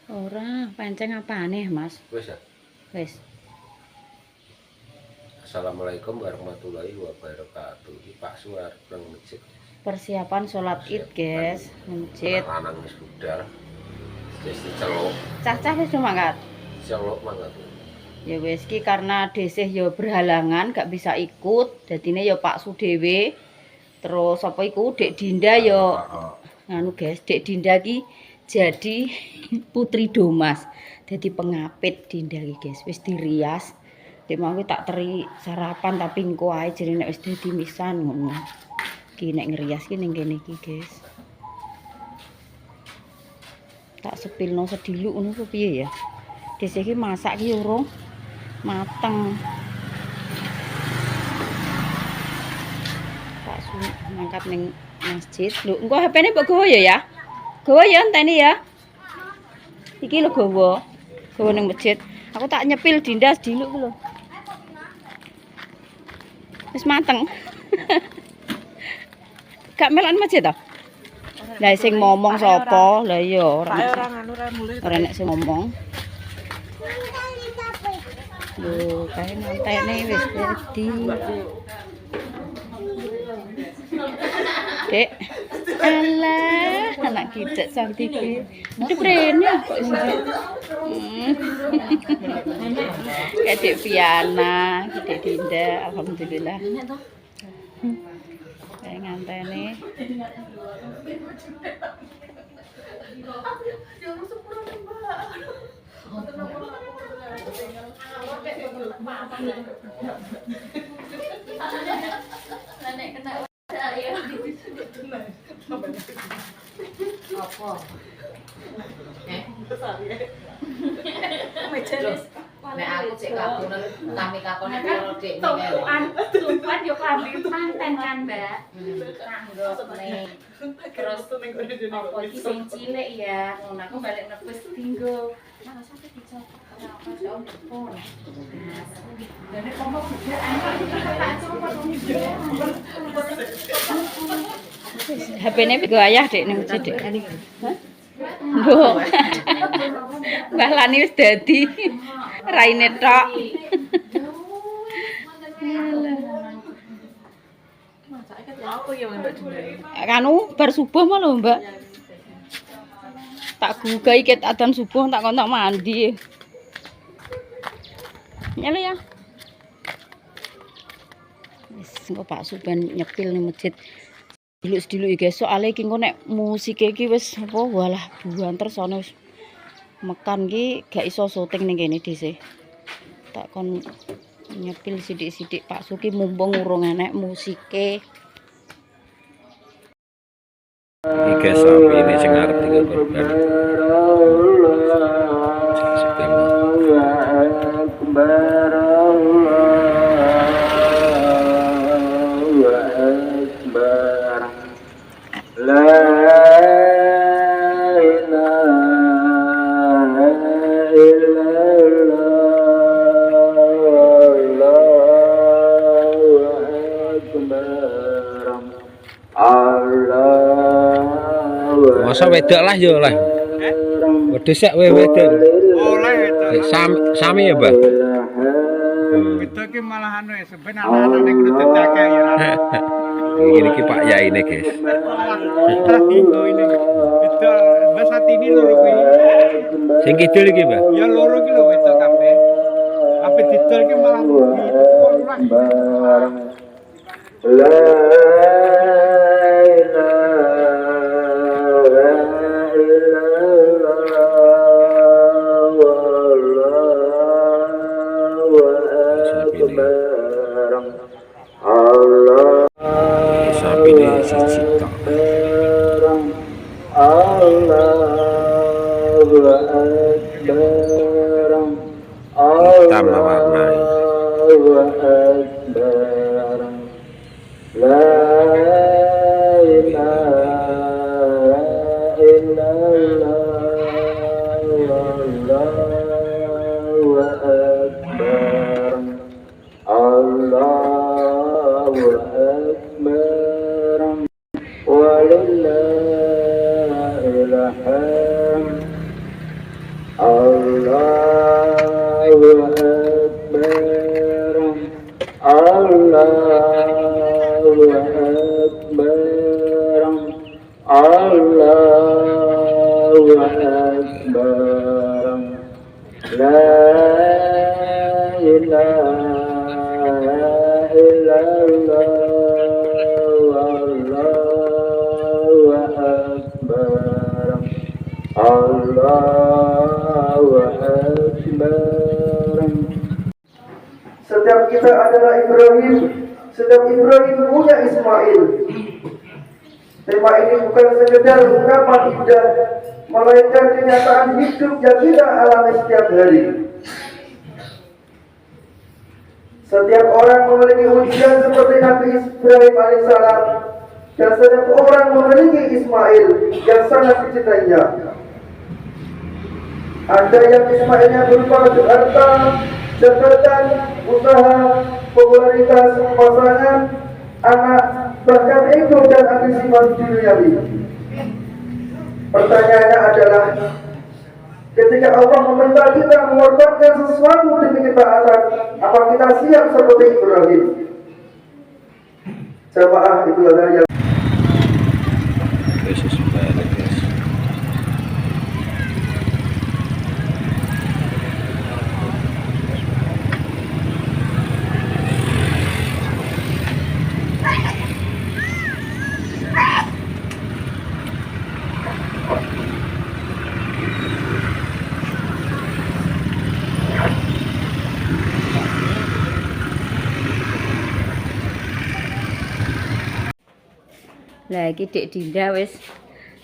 Ora, pancen apane, Mas? Wis ya. Wis. Assalamualaikum warahmatullahi wabarakatuh. Iki Pak Suar nang masjid. Persiapan sholat Id, guys, nang masjid. Lanang wis budal. Wis diceluk. Cah-cah wis mangkat. Celuk mangkat. Ya wis ki karena desih ya berhalangan gak bisa ikut, dadine ya Pak Su dhewe. Terus apa iku Dek Dinda ya nganu guys, Dek Dinda ki jadi putri Domas. Jadi pengapit Dinda ki guys, wis dirias. Dek mau tak teri sarapan tapi engko ae jere nek wis dadi misan ngono. Ki nek ngrias ki ning kene iki guys. Tak sepilno sediluk ngono ku piye ya? Desih ki masak ki urung mateng. Tak mangkat ning masjid. Lho, engko HP-ne mbok gowo ya? Gowo ya enteni ya. Iki lho gowo. Gowo ning masjid. Aku tak nyepil Dinda sediluk ku lho. Wis mateng. Gak melok masjid to? Lah sing ngomong sapa? Lah iya ora. Ora nek sing ngomong. Lho, kae ngantene wis dadi. Dek. Alah, anak kita cantik iki. Deprene kok iso. Kayak Dek Piana, Dek Dinda, alhamdulillah. Kae ngantene. Apa? Nek aku cek kabunan kami kakone karo Dik Tumpuan yo klambi manten kan, Mbak. Kanggo nih. Terus apa iki sing cilik ya, ngono aku balik nebus dinggo. Nah, sampe dicopot apa daun pun. Dan nek pompo gede tak copot HP-ne go ayah Dek ning masjid Dek. Hah? Mbok. Mbah Lani wis dadi raine tok. Kanu bar subuh mah lho, Mbak. Tak gugai ket adzan subuh tak kontak mandi. Nyala ya. Wis engko Pak Suban nyepil ning masjid. Diluk-diluk guys, soalnya iki engko nek musik iki wis apa walah buanter sono wis mekan ki gak iso syuting ning kene dhisik. Tak kon nyepil sithik-sithik Pak Suki mumpung urung enek musike. Iki sapi ini sing arep dikorban. Masa wedok lah yo lah. Wedok sak wedok. Oleh wedok. Sami ya, Mbak. Wedok ki malah anu ya sebenarnya anak-anak kudu dijaga ya. Ini ki Pak Yai ini, guys. Minggu ini. Wedok Mbak Satini loro kuwi. Sing kidul iki, Mbak. Ya loro ki lho wedok kabeh. Ape didol ki malah rugi. Sapi ini cita. Hitam warna. أكبر لا إله إلا الله والله أكبر الله أكبر. Setiap kita adalah Ibrahim, setiap Ibrahim punya Ismail. Tema ini bukan sekedar ungkapan indah, melainkan kenyataan hidup yang kita alami setiap hari. Setiap orang memiliki ujian seperti Nabi Ibrahim alaihissalam, dan setiap orang memiliki Ismail yang sangat dicintainya. Ada yang Ismailnya berupa harta, jabatan, usaha, popularitas, pasangan, anak, bahkan ego dan ambisi duniawi. Pertanyaannya adalah, ketika Allah meminta kita mengorbankan sesuatu demi ketaatan, apa kita siap seperti Ibrahim? Jamaah itu adalah yang Lah iki Dek Dinda wis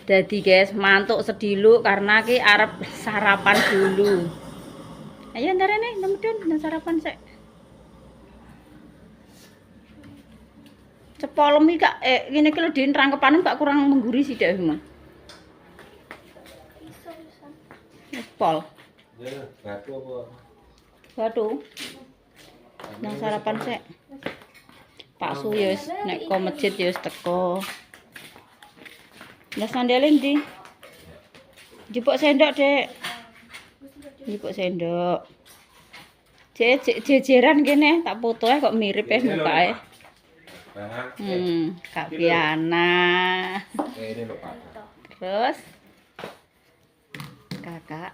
dadi guys mantuk sedilu karena ki arep sarapan dulu. Ayo ntarene nemedun nang sarapan sik. Cepolem iki kak ngene iki lho Din rangkepanen kak kurang mengguri sithik emang. Wis pol. Ya, batu apa? Batu. Nang sarapan sik. Pak Su ya wis nek ko masjid ya wis teko. Lah sandale ndi? Jupuk sendok, Dek. Jupuk sendok. Jejeran kene tak foto kok mirip mukae. Kak Piana. Ini lho, Pak. Terus Kakak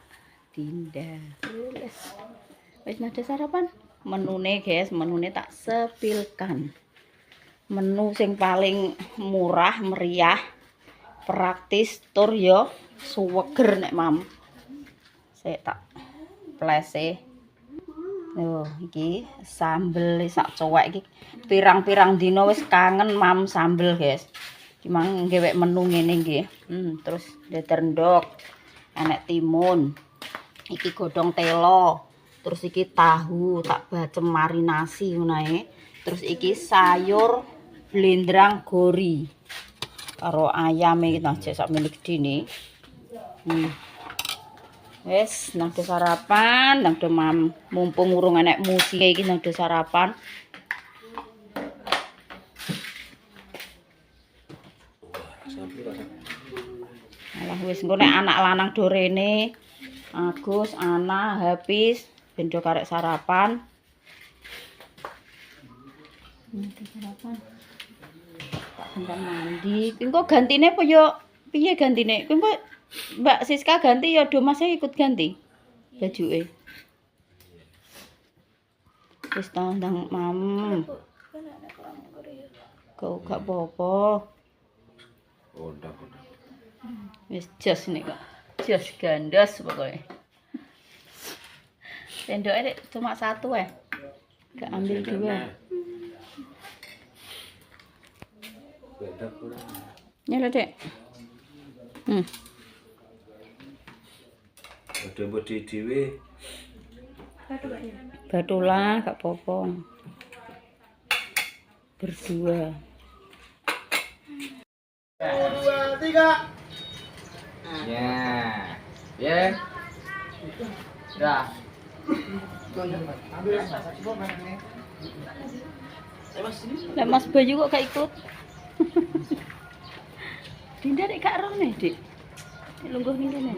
Dinda. Wis nade sarapan. Menune guys, menune tak sepilkan. Menu sing paling murah, meriah, praktis, tur yo suweger nek mam. Saya tak plese. Loh, iki sambel sak cowek iki pirang-pirang dina wis kangen mam sambel, guys. Iki mang ngewek menu ngene nggih. Terus dadar ndok, enek timun. Iki godhong telo. Terus iki tahu tak bacem marinasi ngono. Terus iki sayur blendrang gori. Karo ayam iki tak jek sak milik dini. Wes nang sarapan, nang mam mumpung urung enek musik iki nang sarapan. Alah wis engko nek anak lanang do rene, Agus, Ana, Hafiz ben do karek sarapan. Sarapan. Tak mandi. Engko gantine apa yo piye gantine? Engko Mbak Siska ganti ya do Masnya ikut ganti bajuke. Wis tandang mam. Kau gak apa-apa. Udah. Wis jos nih kok. Jos gandos pokoknya. Sendoknya cuma satu gak ambil dua. Nyala Dek. Ada mbok dhewe. Batulah gak apa-apa. Berdua. 1, 2, 3. Ya. Ya. Dah. Lah Mas Bayu kok gak ikut? Dinda nek gak roh nih, Dik. Lungguh ning kene.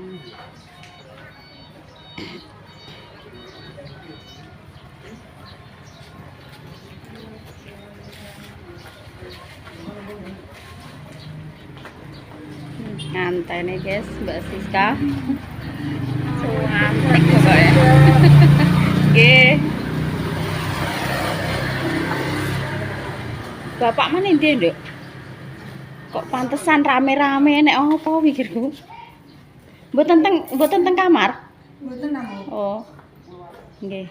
Ngantuk. mantene guys, Mbak Siska. Cantik pokoknya. Nggih. Bapak mana ndi, Nduk? Kok pantesan rame-rame nek apa pikirku? Mboten teng kamar? Mboten nang. Oh. Nggih.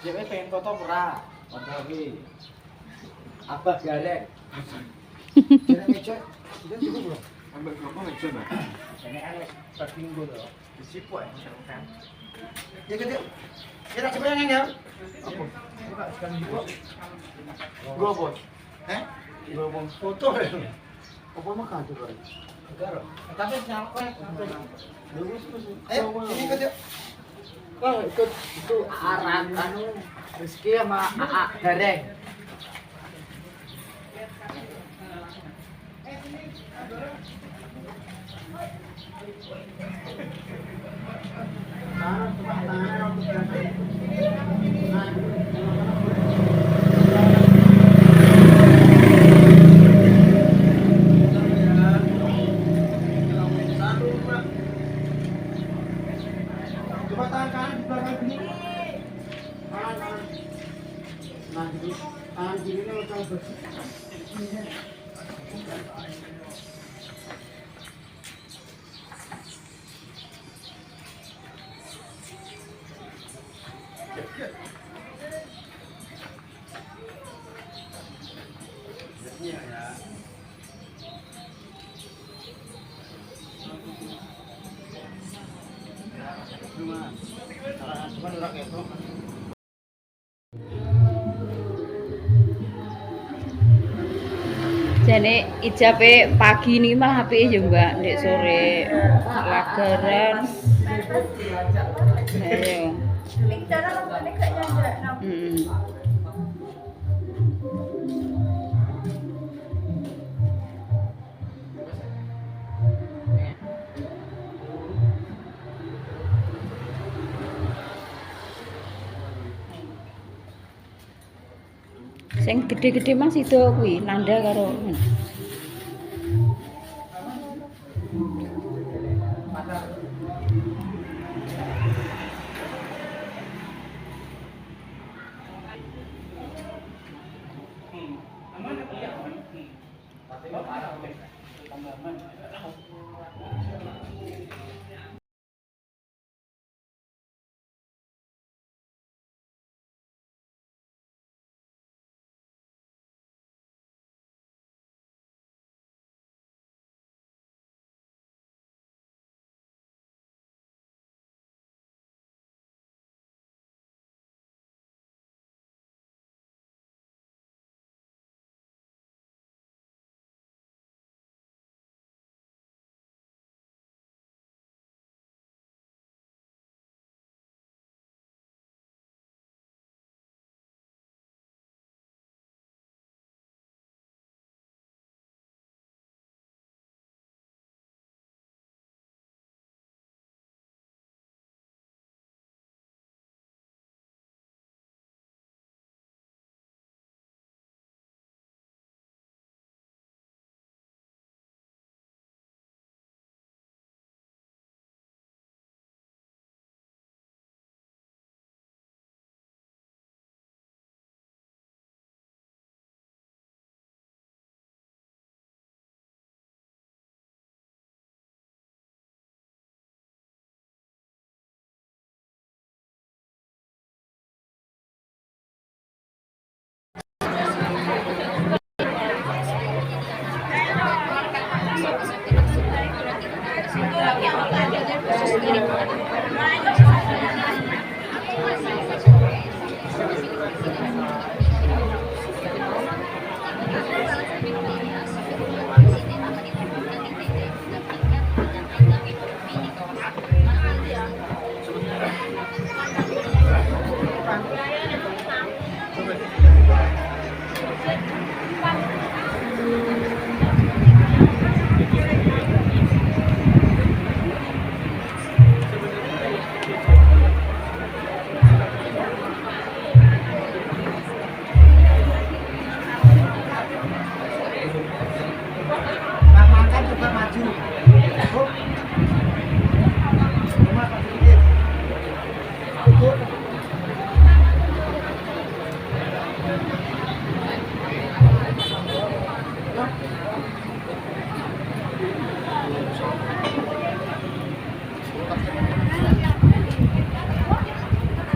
Dewe pengen foto ora? Foto iki. Abah galek. Jare meja. Sudah cukup belum? Ambil berapa meja, Mbak? Ini wis minggu lho. Disipuk ya, misalkan. Ya gede. Kira coba yang enggak? Apa? Buka sekarang juga. Gua bos. Gua mau foto ya. Apa makan tuh, Bang? Enggak. Tapi nyampe. Ayo, sini ikut yuk. Kau ikut itu Aran anu Rizky sama AA Gareng. Coba tangan kanan di belakang gini. Tangan. Nah, jadi tangan kiri ini udah bersih. Jane ijabe pagi ini malah apike ya Mbak, ndek sore lagaran. Ayo. Sing gede-gede Mas itu kuwi nanda karo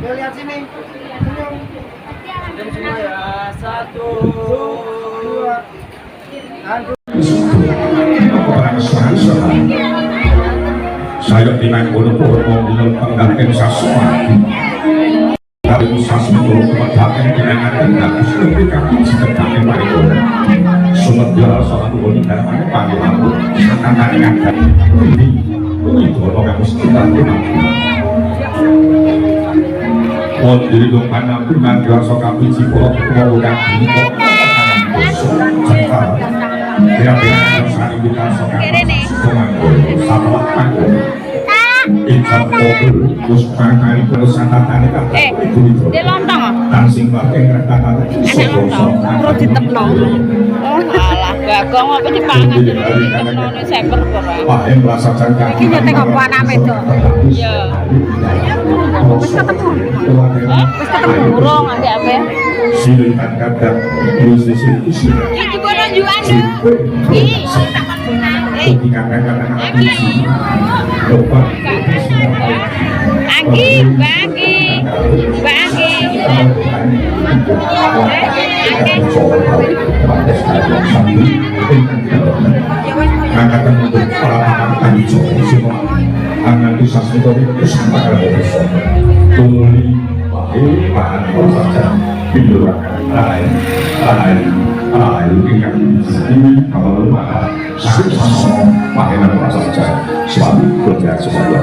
Lihat sini. Senyum semua ya. 1, 2. Saya dengan bulu-bulu mobil penggantian sasma. Tapi sasma bulu penggantian dengan bagus lebih kami sekedar marilah. Sumatera salah satu wanita yang panggil aku sangat dengan ini bulu yang mesti dilakukan. Wonten dong anak priman rasa kabiji polo kulo kang dito. Kira-kira sari kita sokan salah aku ikat kopi terus kali terus santatane kan itu Dia lontong. tansing pakai kata-kata Anak lontong. Terus ditepno. Oh, alah, bagong apa dipangan terus ditepno ning seper ora. Pak yang merasa cangkang Iki nyetek apa anake itu? Ya. Wis ketemu. Wis ketemu urung ambek apa? siluman kadang terus di situ Iki bono njukan lho. Iki di kadang-kadang lupa Anggi, bagi. Bagi. angkatan untuk para anjo semua anak bisa sesuatu itu sama kalau bisa tuli bahan saja pindah lain ingat ini kalau maka sama pakai nama saja selalu kerja semua.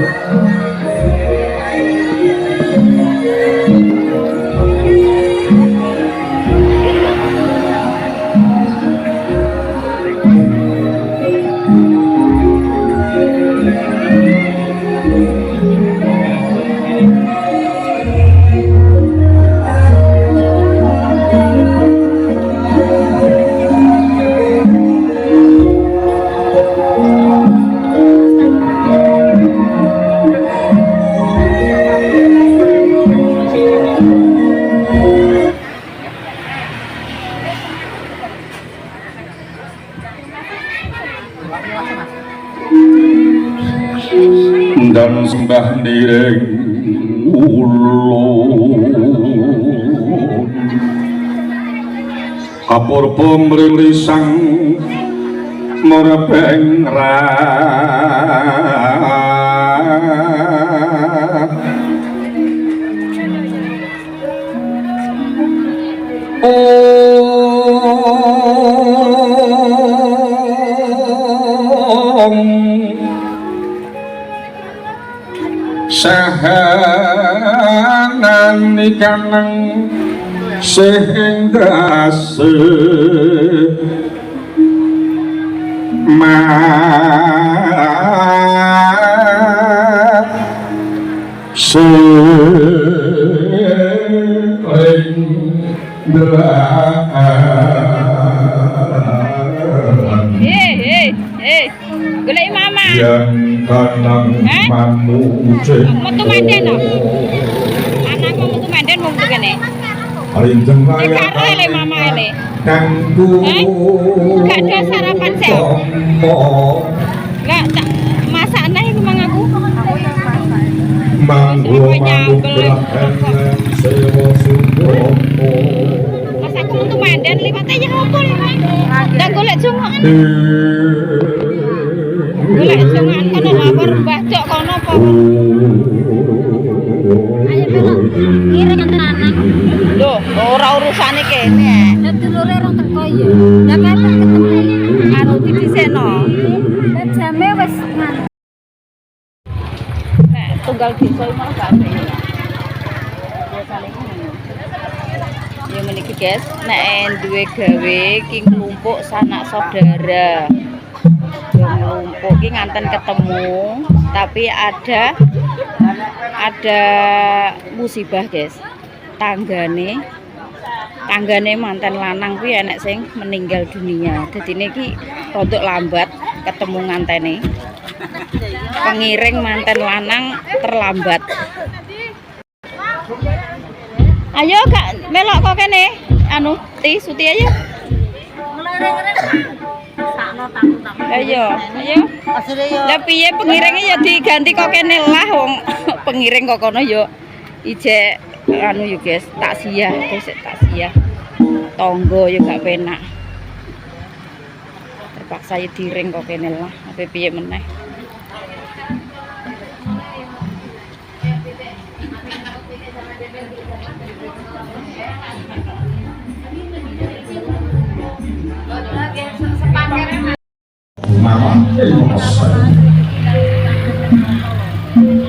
Dan sembah direng ulun kapur pemrilisang merepeng sahanan ikanang sehingga Golek mama. yang kanang manuja Metu manden to. Anakku metu manden wong tuh kene. Rinjeng Karo ele mama ele. kanggo Gak ada sarapan sih. Lah tak masakne iku mang aku. manggo sewa sumbo Pas aku metu manden liwat aja opo lho, Mas. Ndak golek jungokan. Golek jungokan kono lapor Mbah Cok kono apa. Ngiring tenan. Loh, ora urusane kene. Lah dulure rong teko ya. Lah kapan ketemu anu didhisikno. Lah jame wis nek tunggal desa iki malah gak ada. Biasane iki ngono. Ya meniki guys, nek duwe gawe ki nglumpuk sanak saudara. Nglumpuk ki nganten ketemu, tapi ada musibah guys. Tanggane mantan lanang kuwi enek sing meninggal dunia. Dadine ki rodok lambat ketemu ngantene. Pengiring manten lanang terlambat. Ayo Kak, melok kok kene. Anu, Suti ayo. Ayo. Lah piye pengiringe ya diganti kok kene lah wong pengiring kok kono ya ijek anu yo guys, taksiyah, taksiyah. Tonggo ya gak penak. Terpaksa ya diring kok kene lah, apa piye meneh.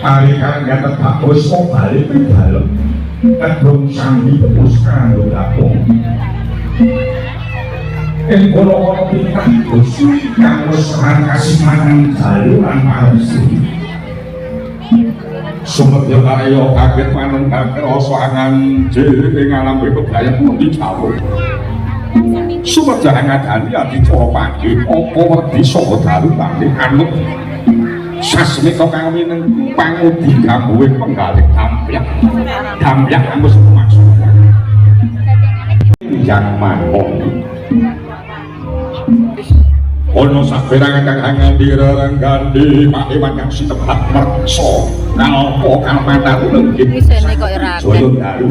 Ari kangge tetap wis balik ke dalem. Kadung sami terus kanggo lapung. Ing kono-kono pindah Gus kang wis kasih mangan dalu lan paresi. Sumedya karya kaget manung kaget rasa angan ing alam bebebayan mundi jauh. Sumedya ngadani adicara pagi apa wedi saka dalu pangling anut. Sasmita kang mineng pangudi gangguwe penggalih Dampyak ambus maksud yang manong ono saperangan kang angandira gandhi pakewan kang sitepat merksa nalpa kang mantar lenggih Ngisene kok ora akeh. Joyo dalu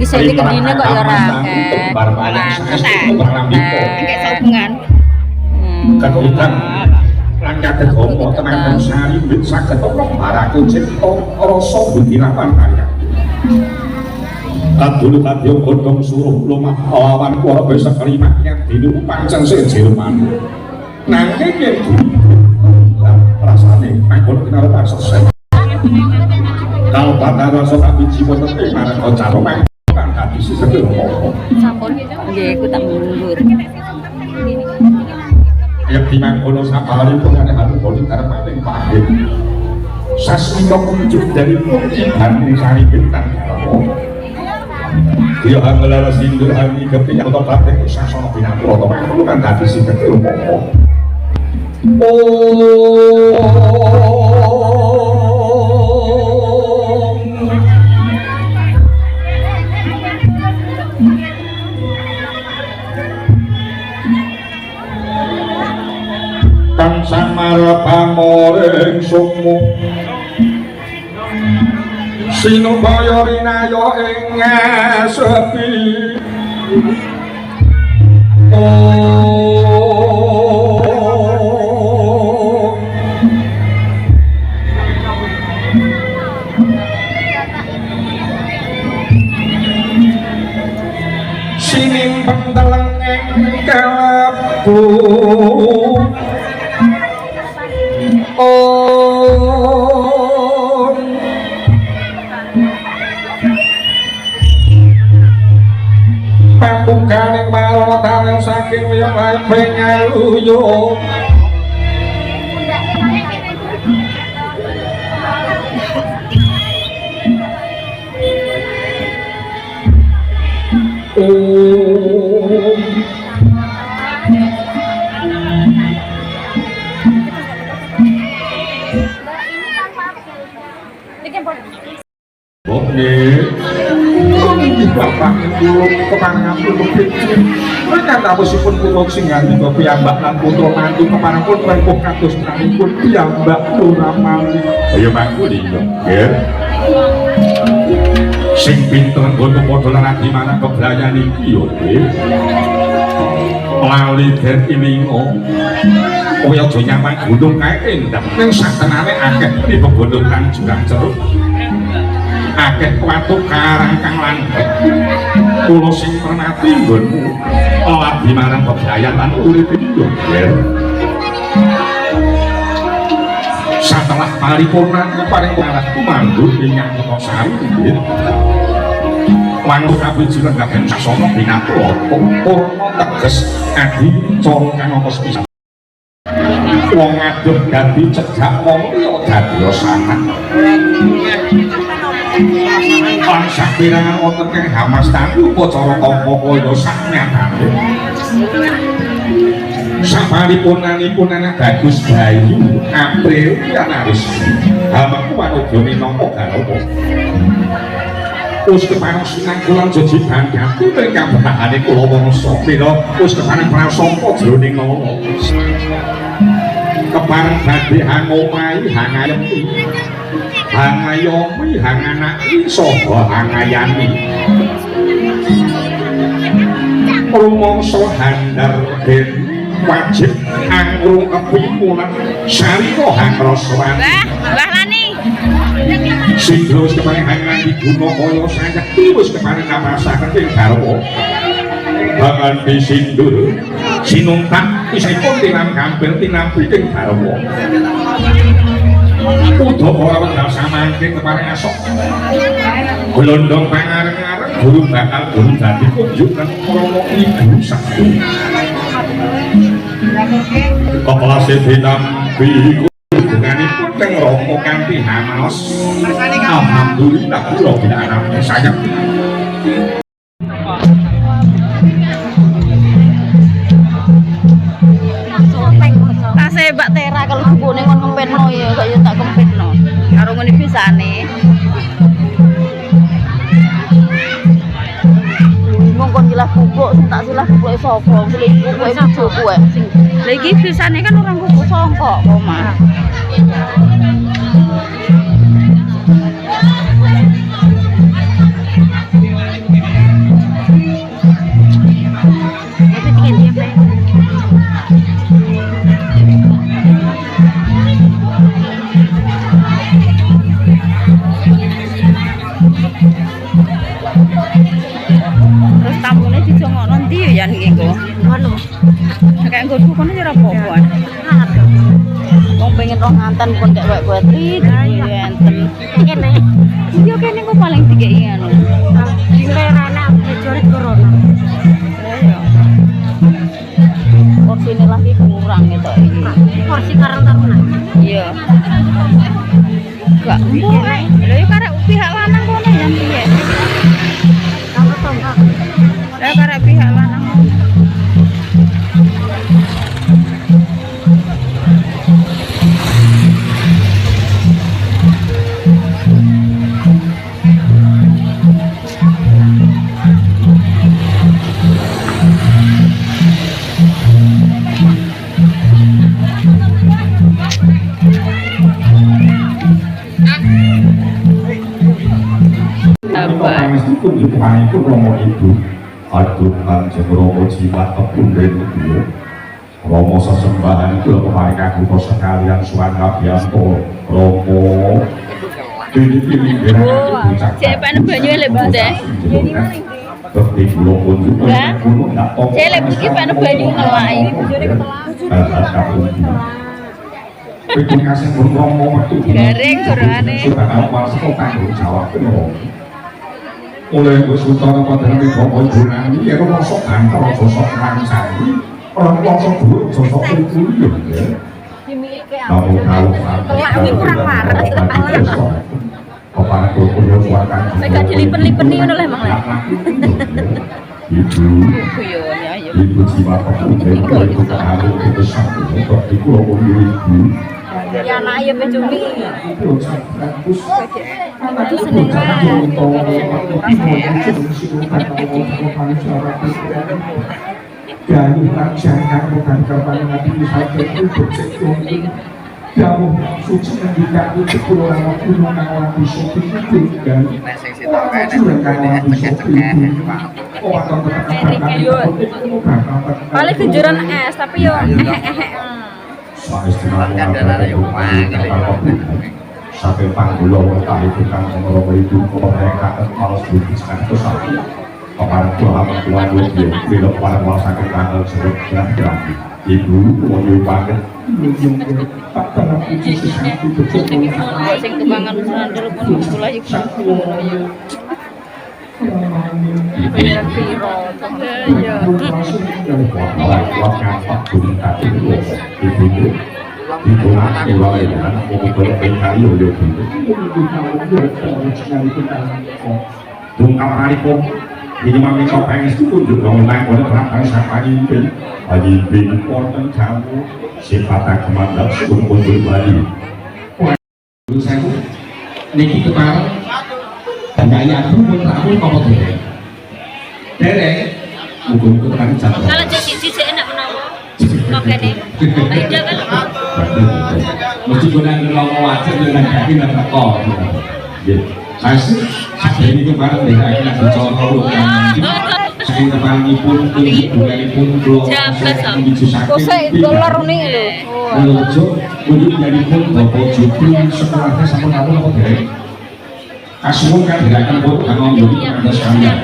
Ngisene kendine kok ya ora akeh. Engke hubungan. Ketutan lan kaget opo tenan sari wit saged baraku cipta rasa butirapan karya. Kadulu kadya godhong suruh lumah awan ora bisa kalimat yang dinu pancen sejirman. Nanging yen rasane manggon kenal pas selesai. Kalau pada rasa kabiji wonten ing marang cara mangkon dadi sesuk opo. Sampun nggih aku tak mundur. Ya dimangkono sabalipun ana hatu boling karep paling pahit. Sasmita kunjuk dari pungkitan ing sari bintang karo. Ya anggelara sindur ani kepiyang to praktek sasana binatara to mangkono kan dadi sing ketemu. Kang samara pamoreng sumu sinubaya rinaya ing sepi sinimpang dalang ing kalbu pambukaning marotan saking wiyang pengaluyo Bapak Ibu keparang pun kecil mereka tawasipun kurang singgah juga piyambak lan putra mantu keparang pun rengkuh kados pun piyambak Nuramali ayo mangku dino ya sing pinter nggono padha lan di mana kebrayan iki yo lali den ilingo kowe aja nyamang gunung kae endah ning satenane akeh pripun gunung kang jurang jeruk akeh watu karang kang landhep kula sing pernati nggonmu abdi marang bebrayan lan urip iki setelah paripurna paring parah kumandur ing Antasari nggih wangun kabiji lenggaben sasana binatara purna teges adi cara kang ana sepisan wong adoh dadi cegak wong liya dadi sanah lan sapirangan wonten kang hamas tangi upacara tampa kaya sak nyatane Sampalipun anak Bagus Bayu April Yanaris Hamaku Wanojo Minangka Galopo Us keparang sinang kulang jeji bandhati mereka betahane kula wangsa pira us keparang prasangka jroning nala keparang badhe hangomahi hangayemi hangayomi hanganaki saha hangayani rumangsa handar den wajib angrung kepimulan sarika hangraswan Mbah Lani Sidros keparing hangan diguna kaya sayekti wis keparing naprasaken ing garwa Bangan disindur sinuntak isipun tinam kampil tinampi ing garwa Udhaka wedal samangke keparing asok Glondong pangareng-areng guru bakal guru dadi kunjukan krama ibu sakti Keplase dinampi hubunganipun teng Rama kanthi hamaos alhamdulillah kula binanane sayekti tase Mbak Tera kalau dibone kon kempetno ya kaya tak kempetno karo ngene bisane mong kon silah bubuk sing tak silah bubuke sapa silah bubuke bojoku kuwe lha iki bisane kan orang bubuk songkok omah terus tamune dijongokno ndi ya niki engko ngono nek engko kono ya ora apa-apa wong pengen roh nganten pun gak wae tri enten kene iya kene kok paling dikeki ngono sing lerana bojone corona ya porsine lagi kurang gitu iki porsi karang taruna iya gak lha yo karek pihak lanang kono ya piye lha karek pihak lanang Meskipun itu Romo Ibu aduh kanjeng Romo jimat kepunden itu Romo sesembahan itu keparing aku sekalian suan Kabianto Romo pilih-pilih cepan banyu lek Bunda seperti pulau pun juga cele iki pan banyu ngelai Terima kasih Romo waktu garing gorongane sudah awal sekali tanggung jawab oleh Sultan Padang Romo Junani ya kok sosok kantor sosok rancang orang sosok dulu sosok itu ya namun kalau ini kurang marah kepada kultur suarkan mereka dilipen-lipen nih udah emang ibu jiwa kemudian itu terharu itu satu seperti pulau ibu ya anak ayam cumi itu seneng dari rancangkan bukan kepada Nabi Muhammad itu bersekolah jauh suci mendidak itu pulau gunung alam di Sopi itu dan paling kejuran es tapi yo sampai panggulo kali tukang mengelola itu mereka malas berbicara itu satu kepada Tuhan Tuhan dia bila pada malas sakit tanggal sebut berarti ibu mau banget tak pernah puji sesuatu betul sing kebangan sandal pun sekolah iku bayaran piro ya ini mami kau pengen itu kunjung dong naik oleh perang siapa nyimpi konten kamu sifat kemandap sebelum kunjung Bali saya niki kemarin banyak aku pun tahu kau dereng dereng mungkin itu kan jatuh Kalau jadi enak menawa. Oke deh. Beda kan. meskipun yang ngomong wajib dengan yakin dan tekor saya sih ini kemarin deh akhirnya dicoba saking kepanipun hubunganipun Telur nih lho. Menuju menjadipun Bapak Jupri sekolahnya sampun aku apa dereng kasuwun kan gerakan buat kanggo jadi pengantos kalian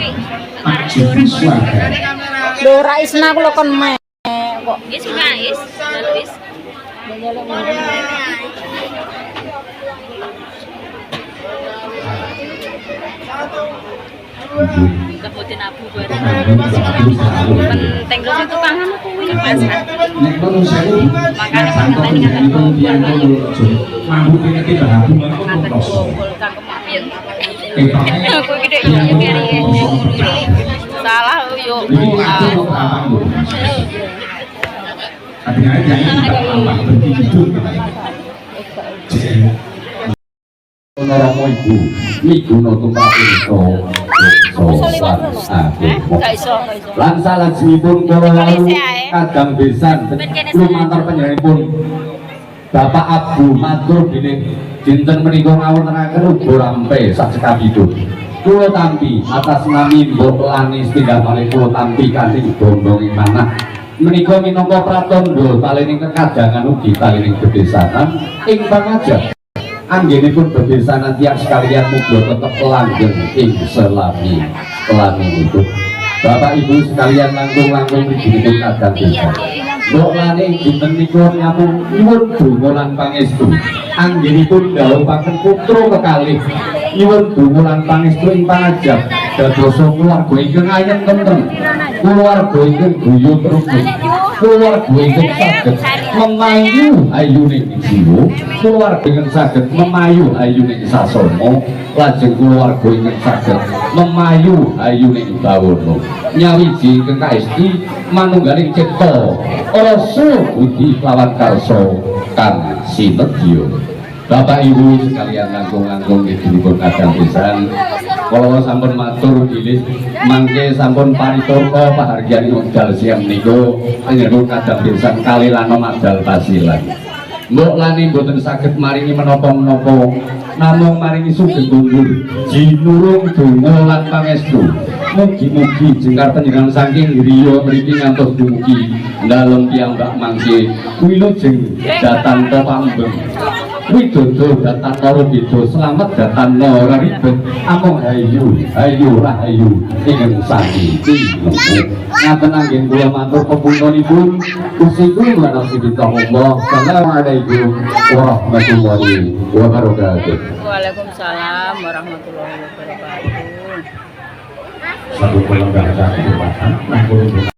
Pak Jupri Swarga Lho ra isna kula kon me kok. Is guys, lalu is. Kemudian abu bareng. Penting terus itu pangan kuwi pasar. nek kono sewu makane santo itu pianto mampu iki bahabu mangko terus Aku gede kiri. Salah yo. Artinya jangan tambah berhidup. Romo ibu, miguno tumpakipun Gak iso. lan salajengipun kula kadang besan lumantar panjenenganipun Bapak Abu matur dening dinten menika ngawontenaken uga rampe sak sekabidun. Kula tampi atas nami Mbok Lani setunggal malih kula tampi kanthi bombong ing manah. Menika minangka pratandha talining kekadangan ugi talining bebesanan ing pangajap. Anggenipun bebesanan tiang sekalian muga tetep langgeng ing selami itu. Bapak Ibu sekalian langkung-langkung rijinipun kadang desa. Mbok Lani dinten menika nyuwun donga lan pangestu. Anggenipun dhawuhaken putra kekalih nyuwun donga lan pangestu ing pangajap dadosa keluarga ingkang ayem tentrem, keluarga ingkang guyub rukun, keluarga ingkang saged memayu ayuning jiwa, keluarga ingkang saged memayu ayuning sasana, lajeng keluarga ingkang saged memayu ayuning bawana. Nyawiji ingkang kaesti manunggaling cipta rasa budi lawan karsa kang sinedya. Bapak Ibu sekalian langkung-langkung dinipun kadang pisan kula sampun matur bilih mangke sampun pariturna pahargyan wekdal siang menika panjenengan kadang pisan kalilana madal pasilan. Mbok Lani mboten saged maringi menapa-menapa namung maringi sugeng tunggul jinurung donga lan pangestu. Mugi-mugi jengkar panjenengan saking griya mriki ngantos dumugi dalem piyambak mangke wilujeng datan pambeng. Widodo datan loro beda selamat datan ora ribet amung hayu rahayu ingkang sami ngaten anggen kula matur pepuntenipun Gusti kula nasibita Allah. Assalamualaikum warahmatullahi wabarakatuh. Waalaikumsalam warahmatullahi wabarakatuh. Satu penyelenggara kesempatan